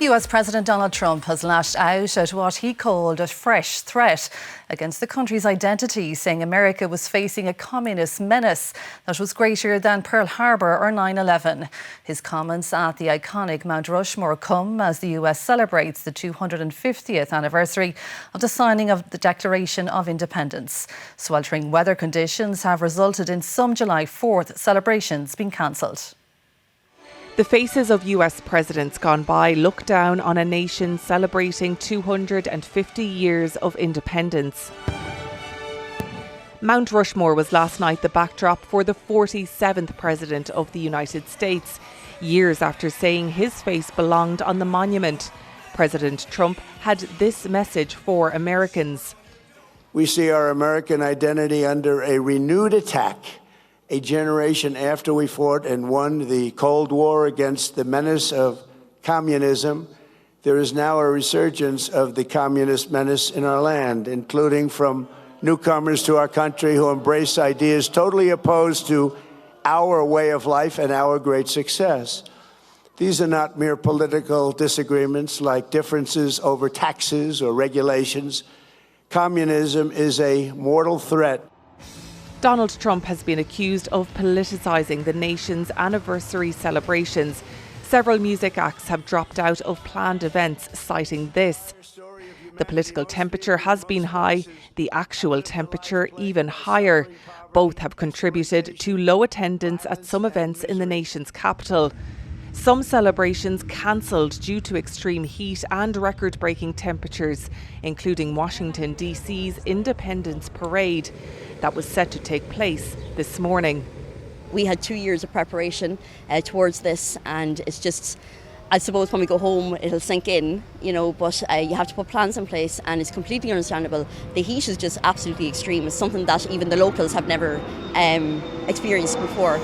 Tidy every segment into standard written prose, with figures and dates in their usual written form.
US President Donald Trump has lashed out at what he called a fresh threat against the country's identity, saying America was facing a communist menace that was greater than Pearl Harbour or 9/11. His comments at the iconic Mount Rushmore come as the US celebrates the 250th anniversary of the signing of the Declaration of Independence. Sweltering weather conditions have resulted in some July 4th celebrations being cancelled. The faces of US presidents gone by look down on a nation celebrating 250 years of independence. Mount Rushmore was last night the backdrop for the 47th President of the United States, years after saying his face belonged on the monument. President Trump had this message for Americans. We see our American identity under a renewed attack. A generation after we fought and won the Cold War against the menace of communism, there is now a resurgence of the communist menace in our land, including from newcomers to our country who embrace ideas totally opposed to our way of life and our great success. These are not mere political disagreements like differences over taxes or regulations. Communism is a mortal threat. Donald Trump has been accused of politicising the nation's anniversary celebrations. Several music acts have dropped out of planned events, citing this. The political temperature has been high, the actual temperature even higher. Both have contributed to low attendance at some events in the nation's capital. Some celebrations cancelled due to extreme heat and record-breaking temperatures, including Washington DC's Independence Parade that was set to take place this morning. We had 2 years of preparation towards this, and it's just, I suppose when we go home it'll sink in, but you have to put plans in place, and it's completely understandable. The heat is just absolutely extreme. It's something that even the locals have never experienced before.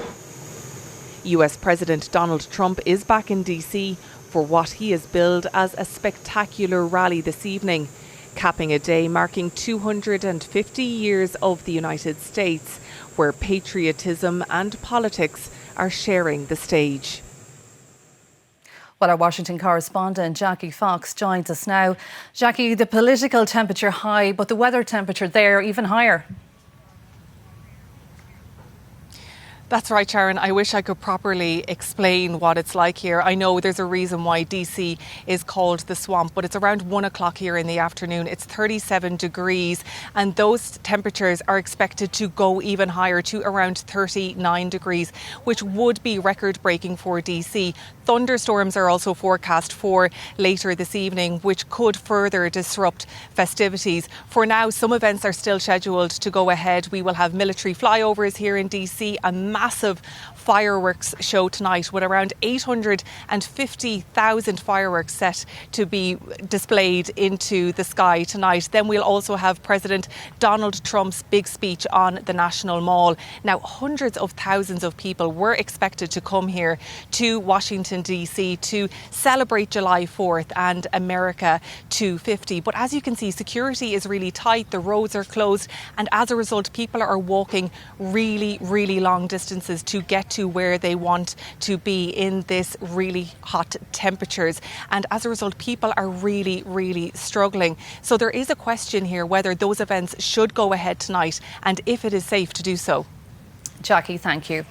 US President Donald Trump is back in DC for what he has billed as a spectacular rally this evening, capping a day marking 250 years of the United States, where patriotism and politics are sharing the stage. Well, our Washington correspondent Jackie Fox joins us now. Jackie, the political temperature high, but the weather temperature there even higher. That's right, Sharon. I wish I could properly explain what it's like here. I know there's a reason why DC is called the swamp, but it's around 1 o'clock here in the afternoon. It's 37 degrees, and those temperatures are expected to go even higher to around 39 degrees, which would be record-breaking for DC. Thunderstorms are also forecast for later this evening, which could further disrupt festivities. For now, some events are still scheduled to go ahead. We will have military flyovers here in DC, a massive fireworks show tonight with around 850,000 fireworks set to be displayed into the sky tonight. Then we'll also have President Donald Trump's big speech on the National Mall. Now, hundreds of thousands of people were expected to come here to Washington DC to celebrate July 4th and America 250. But as you can see, security is really tight. The roads are closed, and as a result, people are walking really, really long distances to get to where they want to be in this really hot temperatures. And as a result, people are really, really struggling. So there is a question here whether those events should go ahead tonight and if it is safe to do so. Jackie, thank you.